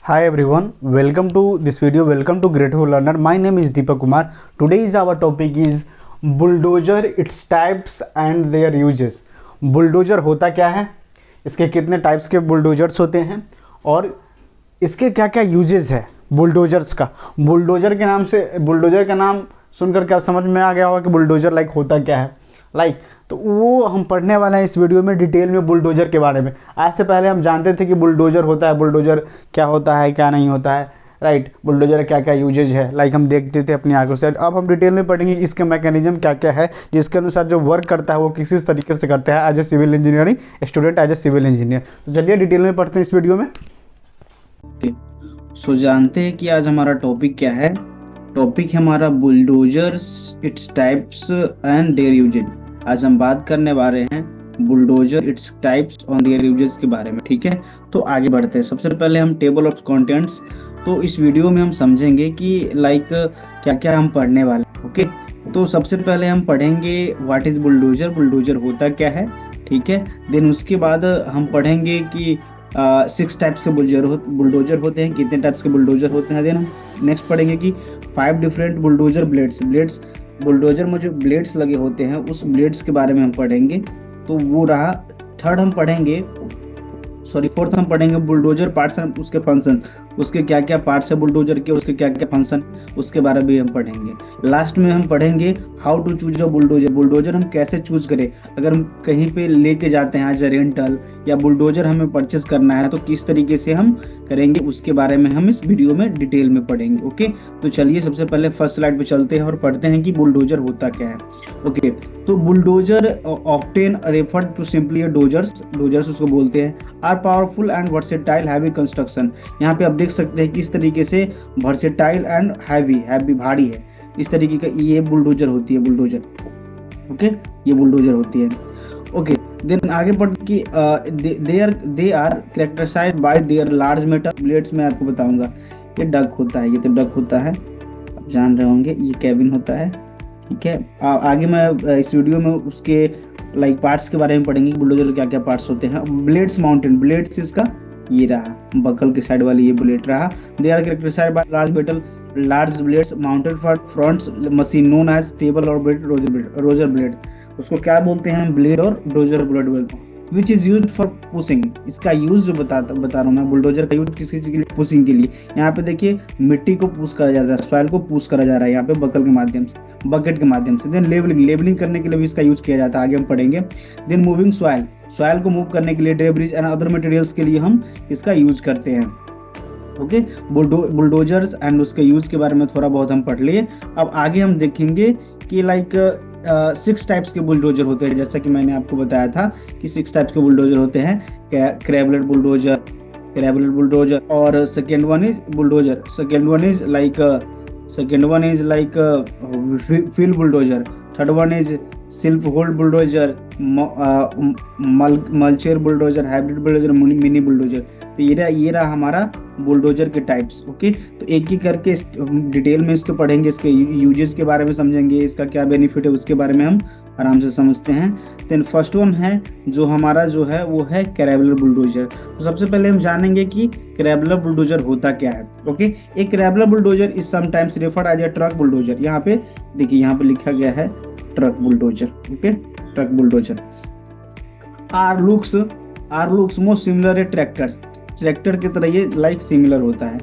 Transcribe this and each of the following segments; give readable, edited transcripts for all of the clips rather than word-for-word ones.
Hi everyone, welcome to this video. Welcome to Grateful Learner. My name is Deepak Kumar. Today's our topic is bulldozer, its types and their uses. Bulldozer होता क्या है, इसके कितने types के bulldozers होते हैं और इसके क्या क्या यूजेस है बुलडोजर्स का। बुलडोजर का नाम सुनकर क्या समझ में आ गया होगा कि बुलडोजर लाइक होता क्या है तो वो हम पढ़ने वाला है इस वीडियो में डिटेल में बुलडोजर के बारे में। आज से पहले हम जानते थे कि बुलडोजर होता है, बुलडोजर क्या होता है क्या नहीं होता है, राइट। बुलडोजर क्या क्या यूजेज है हम देखते थे अपनी आंखों से। अब हम डिटेल में पढ़ेंगे इसका मैकेनिज्म क्या क्या है, जिसके अनुसार जो वर्क करता है वो किस तरीके से करता है as a civil engineering student, as a civil engineer. तो चलिए डिटेल में पढ़ते हैं इस वीडियो में। सो जानते हैं कि आज हमारा टॉपिक क्या है। टॉपिक है हमारा bulldozers, its types and their usages. आज हम बात करने वाले हैं बुलडोजर, इट्स टाइप्स और देयर यूजेस के बारे में, ठीक है। तो आगे बढ़ते हैं। सबसे पहले हम टेबल ऑफ कंटेंट्स, तो इस वीडियो में हम समझेंगे कि क्या क्या हम पढ़ने वाले, ओके। तो सबसे पहले हम पढ़ेंगे व्हाट इज बुलडोजर, बुलडोजर होता क्या है, ठीक है। देन उसके बाद हम पढ़ेंगे कि 6 टाइप्स के बुलडोजर होते हैं, कितने टाइप्स के बुलडोजर होते हैं। देन हम नेक्स्ट पढ़ेंगे कि 5 डिफरेंट बुलडोजर ब्लेड्स बुलडोजर में जो ब्लेड्स लगे होते हैं उस ब्लेड्स के बारे में हम पढ़ेंगे। तो वो रहा। फोर्थ हम पढ़ेंगे बुलडोजर पार्ट्स एंड उसके फंक्शन, उसके क्या क्या पार्ट्स है बुलडोजर के, उसके क्या क्या फंक्शन, उसके बारे में हम पढ़ेंगे। लास्ट में हम पढ़ेंगे how to choose a bulldozer, bulldozer हम कैसे चूज करें। अगर हम कहीं पे लेके जाते हैं एज ए रेंटल या बुलडोजर हमें परचेस करना है तो किस तरीके से हम करेंगे, उसके बारे में हम इस वीडियो में डिटेल में पढ़ेंगे, ओके। तो चलिए सबसे पहले फर्स्ट स्लाइड पे चलते हैं और पढ़ते हैं कि बुलडोजर होता क्या है, ओके। तो bulldozer often referred to simply dozers उसको बोलते हैं, are powerful and versatile heavy construction. यहाँ पे आप देख सकते हैं किस तरीके से वर्सेटाइल एंड हैवी भारी है, इस तरीके का ये बुलडोजर होती है, बुलडोजर, ओके। ये बुलडोजर होती है, ओके। देन आगे बढ़ कि they are characterised by their large metal blades. मैं आपको बताऊंगा ये डक होता है, ये तो डक होता है, आप जान रहे होंगे, ये कैबिन होता है, ठीक है। आगे मैं इस वीडियो में उसके पार्ट्स के बारे में पढ़ेंगे, बुलडोजर क्या क्या पार्ट्स होते हैं। ब्लेड्स माउंटेन, ब्लेड्स इसका ये रहा, बकल के साइड वाली ये ब्लेड रहा। They are characterised by large blades mounted for fronts machine known as table और रोजर ब्लेड। उसको क्या बोलते हैं, ब्लेड और डोजर ब्लेड बोलते हैं। Which is use for pushing, इसका यूज जो बता रहा हूँ मैं, बुलडोजर का यूज किसी चीज के लिए, पुशिंग के लिए। यहाँ पे देखिए मिट्टी को पुश करा जा रहा है, सॉइल को पुश करा जा रहा है यहाँ पे बकल के माध्यम से, बकेट के माध्यम से। देन लेबलिंग करने के लिए भी इसका यूज किया जाता है, आगे हम पढ़ेंगे। देन मूविंग सॉइल को मूव करने के लिए, ड्रेबरीज एंड अदर मटेरियल्स के लिए हम इसका यूज करते हैं, ओके। बुलडोजर्स एंड उसके यूज के बारे में थोड़ा बहुत हम पढ़ लिए। अब आगे हम देखेंगे कि 6 टाइप्स के बुलडोजर होते हैं, जैसा कि मैंने आपको बताया था कि 6 टाइप्स के बुलडोजर होते हैं। क्रैबलेट बुलडोजर और second one is wheel bulldozer, third one is self hold bulldozer, mulcher bulldozer, hybrid bulldozer, mini bulldozer. तो ये रहा हमारा बुलडोजर के टाइप्स, ओके। तो एक एक करके डिटेल में इसको पढ़ेंगे, इसके यूजेस के बारे में समझेंगे, इसका क्या बेनिफिट है उसके बारे में हम आराम से समझते हैं। देन फर्स्ट वन है जो हमारा जो है वो है क्रैबलर बुलडोजर। तो सबसे पहले हम जानेंगे कि क्रैबलर बुलडोजर होता क्या है, ओके। एक crawler bulldozer is sometimes referred as a truck bulldozer. यहाँ पे देखिए, यहाँ पे लिखा गया है truck bulldozer, okay, truck bulldozer. Are looks most similar a tractor की तरह ये सिमिलर होता है,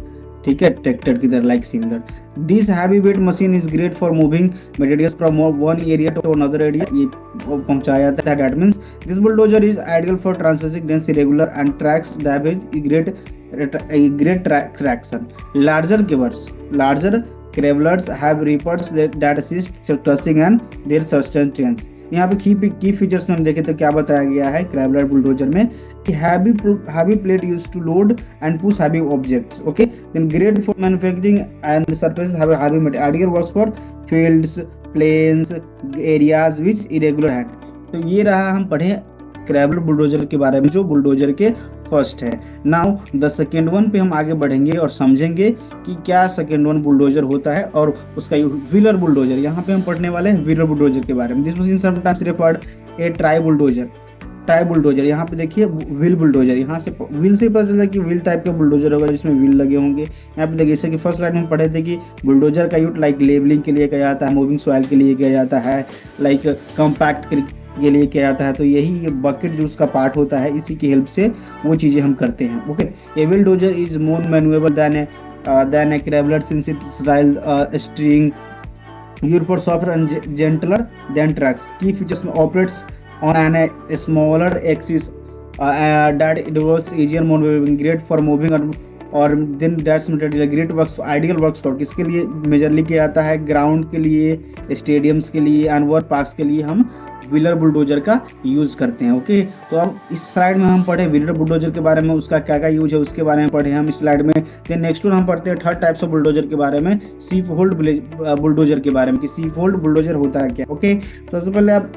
ठीक है, ट्रैक्टर की तरह similar. This heavy weight machine is great for moving materials from one area to another area, ये पहुंचाया जाता है। That means this bulldozer is ideal for transferring dense irregular and tracks that have great traction. Larger Travelers have reports that assist crushing and their substance. यहाँ पे की features में हम देखें तो क्या बताया गया है क्रैबलर बुलडोजर में कि heavy plate used to load and push heavy objects, okay. Then great for manufacturing and surfaces have heavy material works for fields, plains, areas which irregular hand. तो ये रहा, हम पढ़े क्रैबलर बुलडोजर के बारे में जो बुलडोजर के फर्स्ट है। नाउ द सेकेंड वन पे हम आगे बढ़ेंगे और समझेंगे कि क्या सेकेंड वन बुलडोजर होता है और उसका व्हीलर बुलडोजर। यहाँ पे हम पढ़ने वाले हैं व्हीलर बुलडोजर के बारे में। This machine sometimes referred A try bulldozer. Type bulldozer, यहाँ पे देखिए व्हील बुलडोजर, यहाँ से व्हील से ही पता चलता है कि व्हील टाइप का बुलडोजर होगा जिसमें व्हील लगे होंगे। यहाँ पे देखिए जैसे कि फर्स्ट लाइन में हम पढ़े थे कि बुलडोजर का यूज लाइक लेबलिंग के लिए किया जाता है, मूविंग सॉइल के लिए किया जाता है, लाइक कॉम्पैक्ट के लिए किया जाता है। तो यही बकेट जो उसका पार्ट होता है, इसी की हेल्प से वो चीज़ें हम करते हैं। Okay, a wheel dozer is more manoeuvrable than a crawler since it's string used for softer and gentler than trucks. Key features operates on a smaller axis that it works easier, more moving, great for moving और then that's material great works ideal works for किसके लिए majorly किया जाता है, ground के लिए, stadiums के लिए एंड वर्क पार्क्स के लिए हम व्हीलर बुलडोजर का यूज़ करते हैं। ओके, तो अब इस स्लाइड में हम पढ़े व्हीलर बुलडोजर के बारे में, उसका क्या क्या यूज है उसके बारे में पढ़े हम इस स्लाइड में। फिर नेक्स्ट हम पढ़ते हैं थर्ड टाइप्स ऑफ बुलडोजर के बारे में, सीप होल्ड बुलडोजर के बारे में कि सीप होल्ड बुलडोजर होता है क्या। ओके, तो सबसे पहले आप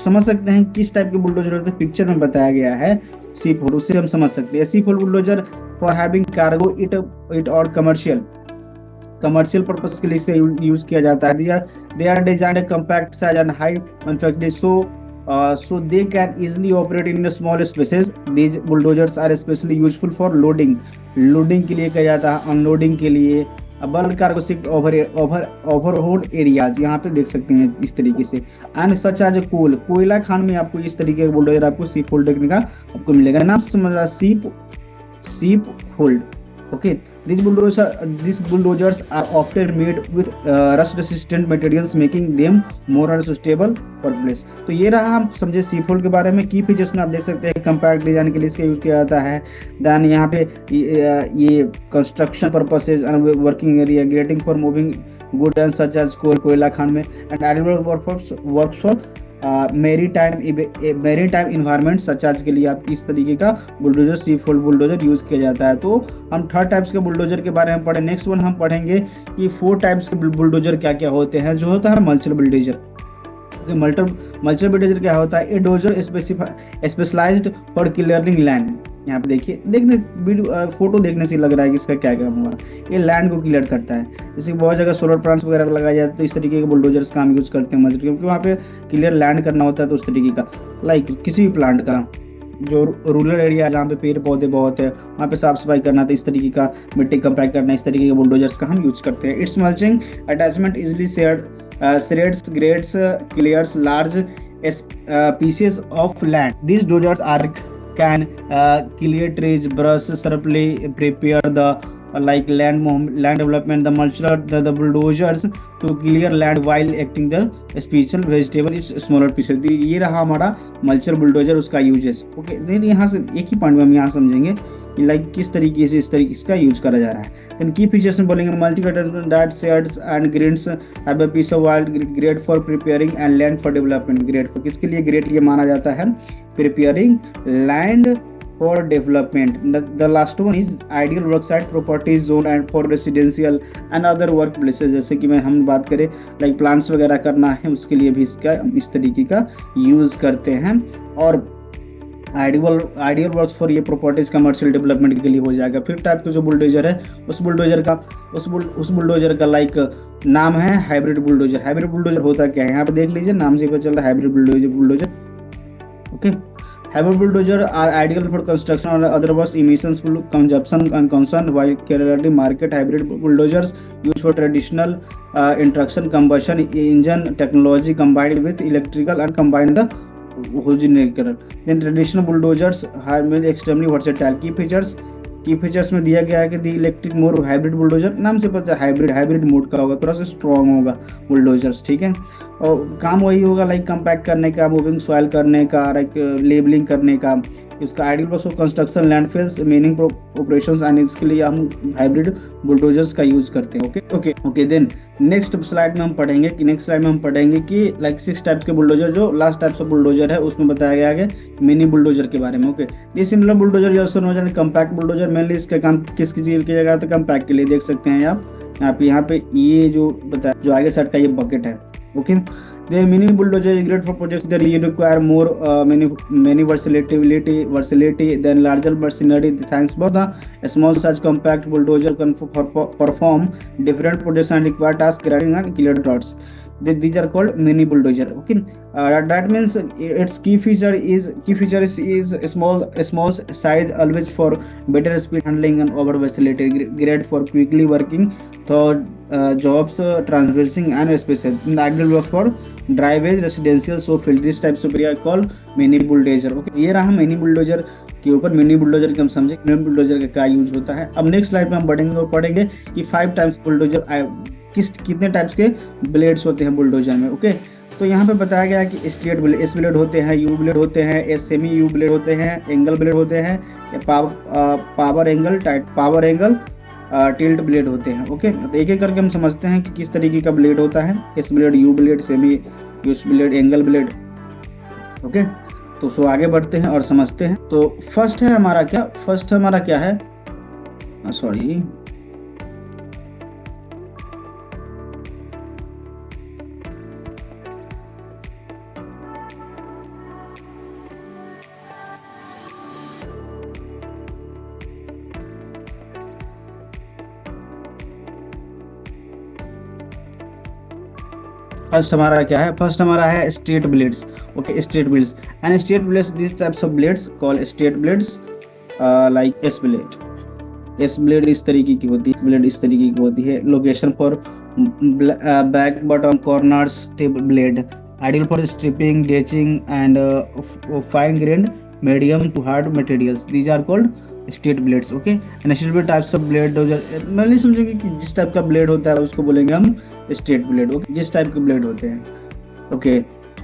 समझ सकते हैं किस टाइप के बुलडोजर होते हैं, पिक्चर में बताया गया है सीप होल्ड, उससे हम समझ सकते हैं। Ship hold bulldozer for having cargo it और कमर्शियल पर्पस के लिए इसे यूज किया जाता है। They are designed compact size and high manufacturing so they can easily operate in small spaces. These bulldozers are especially useful for loading के लिए किया जाता है, unloading के लिए, बल्क कार्गो शिफ्ट ओवरहोल्ड एरियाज, यहाँ पे देख सकते हैं इस तरीके से। एंड सच एज कोयला खान में आपको इस तरीके का बुलडोजर आपको सीप होल्ड देखने का आपको मिलेगा। नाम से समझ सीप hold. Okay, these bulldozers are often made with rust-resistant materials, making them more suitable for place. तो ये रहा हम समझे सीप होल्ड के बारे में। की फीचर्स में आप देख सकते हैं कम्पैक्ट डिजाइन के लिए इसका यूज किया जाता है। देन यहाँ पे ये construction purposes and working area, grating for moving good and such as कोयला खान में, and edible works for maritime environment such आज के लिए आप इस तरीके का बुलडोजर सीप होल्ड बुलडोजर यूज किया जाता है। तो हम थर्ड टाइप्स के बुलडोजर के बारे में पढ़े। नेक्स्ट वन हम पढ़ेंगे कि फोर टाइप्स के बुलडोजर क्या क्या होते हैं। जो होता है मल्चर बुलडोजर। मल्चर बुलडोजर क्या होता है, a dozer specialised for clearing land. यहाँ पे देखने वीडियो फोटो देखने से लग रहा है कि इसका क्या काम हुआ, ये लैंड को क्लियर करता है। जैसे बहुत जगह सोलर प्लांट्स वगैरह लगाए जाते हैं तो इस तरीके के बुलडोजर्स का हम यूज करते हैं मल्चर, क्योंकि वहाँ पे क्लियर लैंड करना होता है। तो उस तरीके का लाइक किसी भी प्लांट का जो रूरल एरिया है जहाँ पे पेड़ पौधे बहुत है वहाँ पे साफ सफाई करना, तो इस तरीके का मिट्टी कंपैक्ट करना, इस तरीके के बुलडोजर्स का हम यूज करते हैं। It's mulching attachment easily shreds, grades, clears large pieces of land. These dozers can clear trees, brush sharply, prepare the like land development. The mulcher, the bulldozers to clear land while acting the special vegetable its smaller pieces. ये रहा हमारा mulcher bulldozer, उसका uses. Okay, then यहाँ से एक ही point में हम यहाँ समझेंगे कि लाइक किस तरीके से इस तरीके इसका यूज करा जा रहा है। देन की फीचर्स में बोलेंगे multi attachment that shades and grades have a piece of wild grade for preparing and land for development. Grade for किसके लिए ग्रेड ये माना जाता है, preparing land for development. The last one is ideal worksite properties zone and for residential and other workplaces. जैसे कि हम बात करें लाइक प्लांट्स वगैरह करना है उसके लिए भी इसका इस तरीके का यूज करते हैं। और आइडियल वर्क्स फॉर ये प्रॉपर्टीज कमर्शियल डेवलपमेंट के लिए हो जाएगा। फिर टाइप का जो बुलडोजर है उस बुलडोजर का लाइक नाम है हाइब्रिड बुलडोजर। हाइब्रिड बुलडोजर होता क्या है, यहाँ पे देख लीजिए नाम से पता चल रहा है hybrid bulldozer. Okay, hybrid bulldozer are ideal for construction or other works emissions consumption and concern, while currently market hybrid bulldozers used for traditional induction combustion engine technology combined with electrical and combined the generator. Then traditional bulldozers are extremely versatile. की features में दिया गया है कि the electric more hybrid bulldozer, नाम से पता है हाइब्रिड मोड का होगा, थोड़ा सा स्ट्रॉन्ग होगा बुलडोजर्स, ठीक है। और काम वही होगा लाइक कंपैक्ट करने का, मूविंग सॉइल करने का, लाइक लेबलिंग करने का। इसका ideal works for construction landfills meaning operations and इसके लिए हम हाइब्रिड बुलडोजर्स का यूज करते हैं। ओके देन नेक्स्ट स्लाइड में हम पढ़ेंगे कि लाइक 6 टाइप्स के बुलडोजर, जो लास्ट टाइप्स ऑफ बुलडोजर है उसमें बताया गया है मिनी बुलडोजर के बारे में। ओके, ये सिमिलर बुलडोजर जो कंपैक्ट बुलडोजर मेनली इसका काम किसकी चीज किया जाता है, कंपैक्ट के लिए। देख सकते हैं आप यहाँ पे ये जो बताया जो आगे साइड का ये बकेट है। Okay, the mini bulldozer is great for projects that you require more many versatility than larger machinery. Thanks for the small size compact bulldozer can perform different projects and require task grading and clear dots. these are called mini bulldozer. Okay, that means its key feature is small size, always for better speed handling and over facility, great for quickly working through jobs, traversing and spaces. In the ideal work for driveways, residential, so field. This types of area called mini bulldozer. Okay, ये रहा mini bulldozer के ऊपर। Mini bulldozer के हम समझे mini bulldozer का क्या use होता है। अब नेक्स्ट स्लाइड में हम बढ़ेंगे और पढ़ेंगे कि 5 टाइप्स बुलडोजर कितने टाइप्स के ब्लेड्स होते हैं बुलडोजर में। ओके, तो यहाँ पे बताया गया है कि स्ट्रेट ब्लेड, एस ब्लेड होते हैं, यू ब्लेड होते हैं, सेमी यू ब्लेड होते हैं, एंगल ब्लेड होते हैं, पावर एंगल टिल्ट ब्लेड होते हैं। ओके, तो एक एक करके हम समझते हैं कि किस तरीके का ब्लेड होता है। S blade, you blade, semi you blade, angle blade. Okay, तो सो आगे बढ़ते हैं और समझते हैं। तो फर्स्ट है हमारा क्या है, सॉरी, फर्स्ट हमारा है straight blades. Okay, straight blades and straight blades, this types of blades call straight blades like S blade इस तरीके की होती है, location for back bottom corners tip blade, ideal for stripping, ditching and fine grained medium to hard materials. These are called straight blades. Okay, and straight types of blade, मैं नहीं समझेंगे कि जिस टाइप का ब्लेड होता है उसको बोलेंगे हम स्ट्रेट ब्लेड। ओके, जिस टाइप के ब्लेड होते हैं। ओके,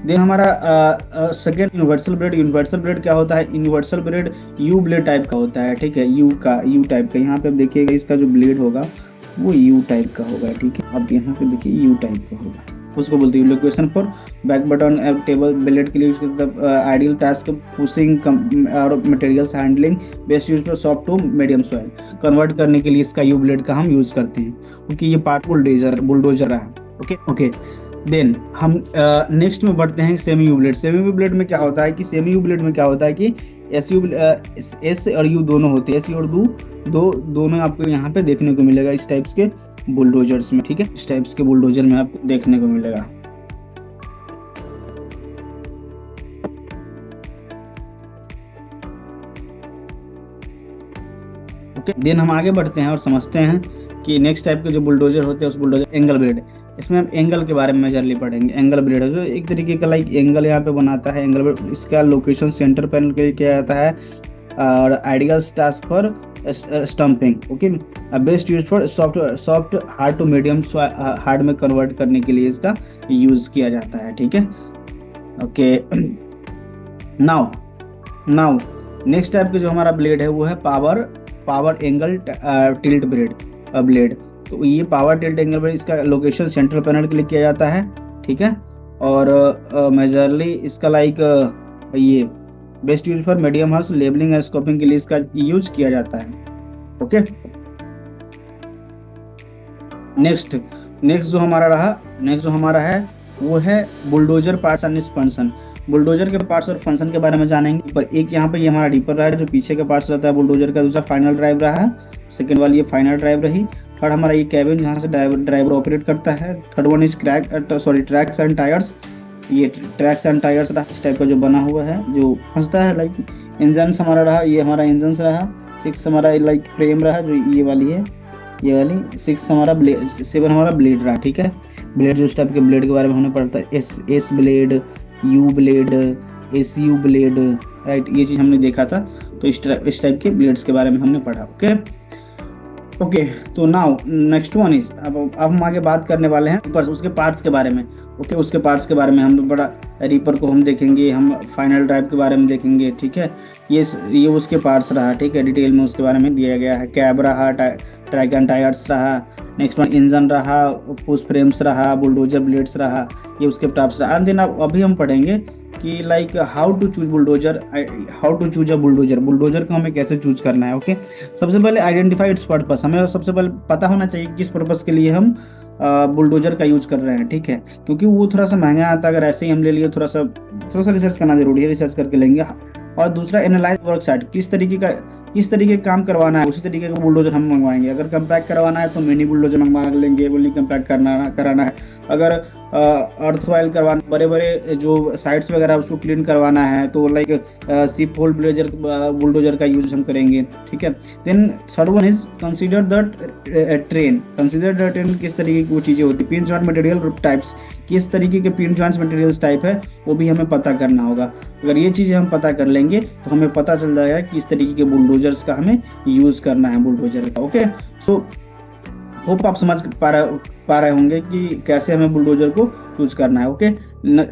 देन हमारा सेकेंड यूनिवर्सल ब्लेड क्या होता है? Universal blade you blade type का होता है। ठीक है, यू टाइप का। यहाँ पे आप देखिएगा इसका जो ब्लेड होगा वो यू टाइप का होगा। ठीक है, अब यहाँ पे देखिए यू टाइप का होगा, उसको बोलते हैं location for back button table blade के लिए यूज करते हैं। आइडियल टास्क पुशिंग और materials handling, best use for soft to medium soil. Convert करने के लिए इसका यू ब्लेड का हम यूज करते हैं, क्योंकि ये पार्ट बुलडोजर रहा। ओके, देन हम नेक्स्ट में बढ़ते हैं सेमी यू ब्लेड में क्या होता है कि एस और यू दोनों होते हैं, एस और दोनों आपको यहाँ पे देखने को मिलेगा इस टाइप्स के बुलडोजर्स में। ठीक है, इस टाइप्स के बुलडोजर में आपको देखने को मिलेगा। ओके, देन हम आगे बढ़ते हैं और समझते हैं कि नेक्स्ट टाइप के जो बुलडोजर होते हैं उस बुलडोजर एंगल ब्लेड। इसमें हम एंगल के बारे में मेजरली पढ़ेंगे। एंगल ब्लेड है जो एक तरीके का लाइक एंगल यहाँ पे बनाता है। एंगल ब्लेड, इसका लोकेशन सेंटर पैनल के लिए किया जाता है और ideal task for stumping. Okay, best use for soft hard to medium hard में कन्वर्ट करने के लिए इसका यूज किया जाता है। ठीक है, ओके, नाउ नेक्स्ट टाइप के जो हमारा ब्लेड है वो है पावर एंगल टिल्ट ब्लेड। तो ये पावर टिल्ट एंगल ब्लेड, इसका लोकेशन सेंट्रल पैनल के लिए किया जाता है। ठीक है, और मेजरली इसका लाइक ये best use for medium house labelling and scoping के लिए इसका यूज किया जाता है। ओके, नेक्स्ट जो हमारा है वो है bulldozer parts and its function. Bulldozer के पार्ट्स और फंक्शन के बारे में जानेंगे। पर एक यहाँ पे ये हमारा डीपर रहा है जो पीछे के पार्ट्स रहता है बुलडोजर का। दूसरा फाइनल ड्राइव रहा है, सेकेंड वाली ये फाइनल ड्राइव रही। थर्ड हमारा ये कैबिन जहाँ से ड्राइवर ऑपरेट करता है। Third one is tracks and tyres. ये ट्रैक्स एंड टायर्स रहा, इस टाइप का जो बना हुआ है जो फंसता है। लाइक इंजन हमारा रहा, ये हमारा इंजन रहा। 6 हमारा लाइक फ्रेम रहा जो ये वाली 6 हमारा ब्लेड, 7 हमारा ब्लेड रहा। ठीक है, ब्लेड जो इस टाइप के ब्लेड के बारे में हमने पढ़ता है, S blade, you blade, S U blade, right, ये चीज़ हमने देखा था। तो इस टाइप के ब्लेड्स के बारे में हमने पढ़ा। ओके, तो नाउ नेक्स्ट वन इज, अब हम आगे बात करने वाले हैं उसके पार्ट्स के बारे में। ओके, उसके पार्ट्स के बारे में हम बड़ा रीपर को हम देखेंगे, हम फाइनल ड्राइव के बारे में देखेंगे। ठीक है, ये उसके पार्ट्स रहा। ठीक है, डिटेल में उसके बारे में दिया गया है। कैब रहा, ट्रैक एंड टायर्स रहा, नेक्स्ट वन इंजन रहा, पुश फ्रेम्स रहा, बुलडोजर ब्लेड्स रहा, ये उसके टाइप्स रहा। एंड देन अभी हम पढ़ेंगे कि like how to choose a bulldozer को हमें कैसे चूज करना है। ओके, सबसे पहले आइडेंटिफाई इट्स पर्पस। हमें सबसे पहले पता होना चाहिए किस पर्पस के लिए हम बुलडोजर का यूज कर रहे हैं। ठीक है, क्योंकि वो थोड़ा सा महंगा आता है। अगर ऐसे ही हम ले लिए थोड़ा सा रिसर्च करना जरूरी है, रिसर्च करके लेंगे। और दूसरा एनालाइज वर्क साइट, किस किस तरीके का काम करवाना है उसी तरीके का बुलडोजर हम मंगवाएंगे। अगर कम्पैक्ट करवाना है तो मिनी बुलडोजर मंगवा लेंगे, बोली कम्पैक्ट कराना है। अगर अर्थ ऑयल करवाना, बड़े बड़े जो साइट्स वगैरह उसको क्लीन करवाना है तो लाइक सिप होल बुलडोजर का यूज हम करेंगे, ठीक है। Then third one is consider the terrain. Consider the terrain किस तरीके की वो चीज़ें होती है, पिन जॉइंट मटेरियल टाइप्स, किस तरीके के पिन जॉइंट्स मटेरियल्स टाइप है वो भी हमें पता करना होगा। अगर ये चीज़ें हम पता कर लेंगे तो हमें पता चल जाएगा कि इस तरीके के बुलडोजर्स का हमें यूज़ करना है बुलडोजर का। ओके, सो होप आप समझ पा रहे होंगे कि कैसे हमें बुलडोजर को चूज करना है। Okay,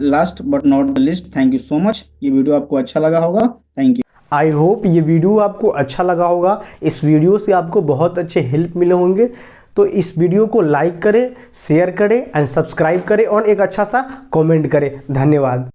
last but not the list, thank you so much. ये वीडियो आपको अच्छा लगा होगा, थैंक यू। आई होप ये वीडियो आपको अच्छा लगा होगा। इस वीडियो से आपको बहुत अच्छे हेल्प मिले होंगे। तो इस वीडियो को लाइक करें, शेयर करें एंड सब्सक्राइब करें और एक अच्छा सा कमेंट करें। धन्यवाद।